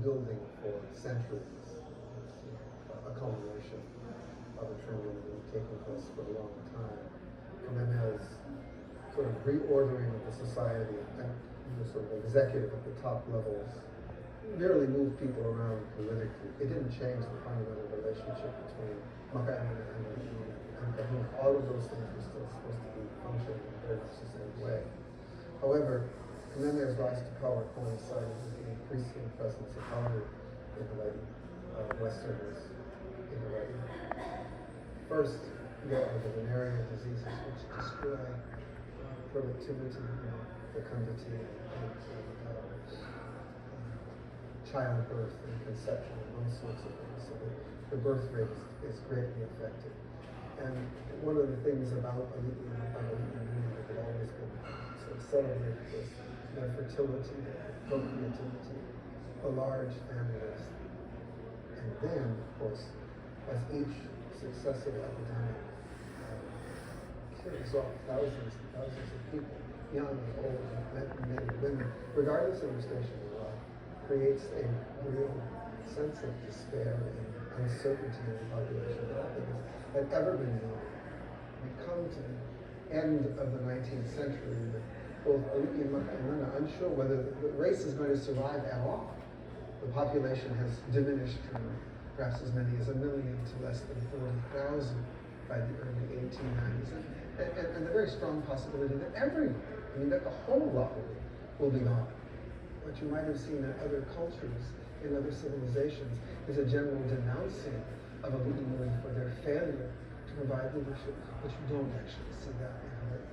building for centuries, a culmination of a trend that has been taking place for a long time. Kamehameha's sort of reordering of the society and the sort of executive at the top levels merely moved people around politically. It didn't change the fundamental relationship between Makkah and Medina. And I think all of those things were still supposed to be functioning in very much the same way. However, Kamehameha's rise to power coincided with the increasing presence of hunger in Hawaii, Westerners in Hawaii. First, there are the venereal diseases which destroy productivity, fecundity, and childbirth and conception and those sorts of things. So the birth rate is greatly affected. And one of the things about Aliti that had always been sort of celebrated was their fertility, their procreativity, the large families. And then, of course, as each successive epidemic kills off thousands and thousands of people, young and old, men and women, regardless of their station in life, creates a real sense of despair and uncertainty in the population that I think had ever been known. We come to the end of the 19th century with both Aliti and Maka'inana unsure whether the race is going to survive at all. The population has diminished from perhaps as many as 1 million to less than 40,000 by the early 1890s. And the very strong possibility that everyone, that the whole lot will be gone. What you might have seen in other cultures, in other civilizations, is a general denouncing of Aliti for their failure to provide leadership, but you don't actually see that in Hawaii.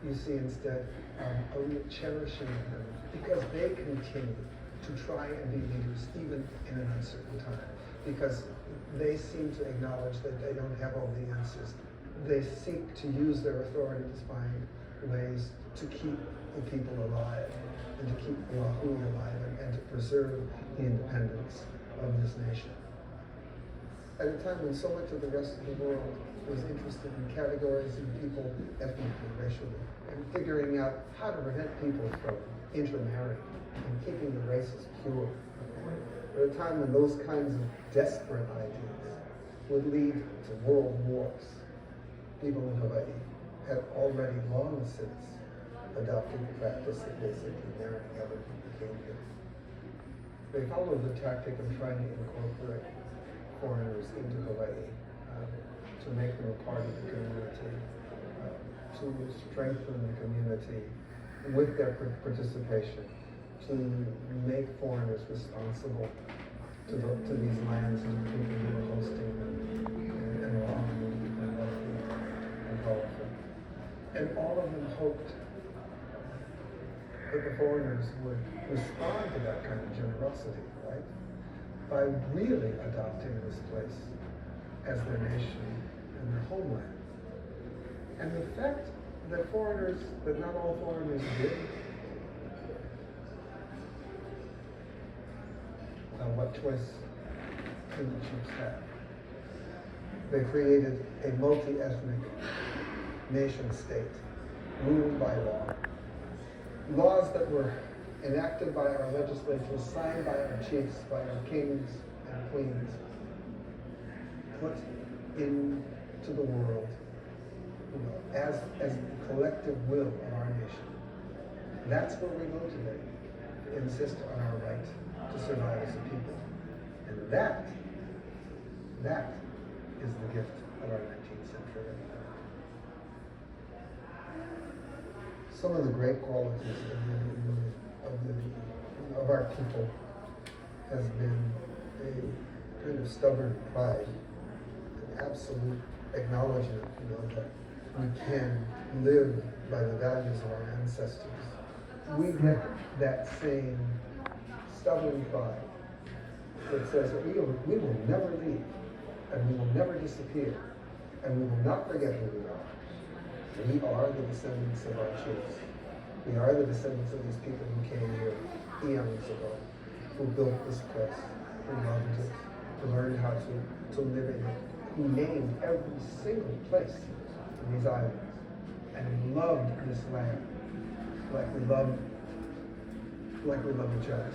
You see instead a real cherishing of them because they continue to try and be leaders even in an uncertain time, because they seem to acknowledge that they don't have all the answers. They seek to use their authority to find ways to keep the people alive and to keep Oahu alive and to preserve the independence of this nation. At a time when so much of the rest of the world was interested in categorizing people ethnically, racially, and figuring out how to prevent people from intermarrying and keeping the races pure. At a time when those kinds of desperate ideas would lead to world wars, people in Hawaii had already long since adopted the practice of basically marrying other people who came here. They followed the tactic of trying to incorporate foreigners into Hawaii, to make them a part of the community, to strengthen the community with their participation, to make foreigners responsible to these lands and the people who were hosting them and allowing them to become wealthy and powerful. And all of them hoped that the foreigners would respond to that kind of generosity, right? By really adopting this place as their nation and their homeland. And the fact that not all foreigners did, what choice did the chiefs have? They created a multi-ethnic nation state ruled by law. Laws that were enacted by our legislatures, signed by our chiefs, by our kings and queens, put into the world as the collective will of our nation. That's where we go today, to insist on our right to survive as a people. And that is the gift of our 19th century. Some of the great qualities of our people has been a kind of stubborn pride, an absolute acknowledgement, that we can live by the values of our ancestors. We get that same stubborn pride that says that we will never leave, and we will never disappear, and we will not forget who we are. We are the descendants of our chiefs. We are the descendants of these people who came here eons ago, who built this place, who loved it, who learned how to live in it, who named every single place in these islands, and loved this land like we love each other.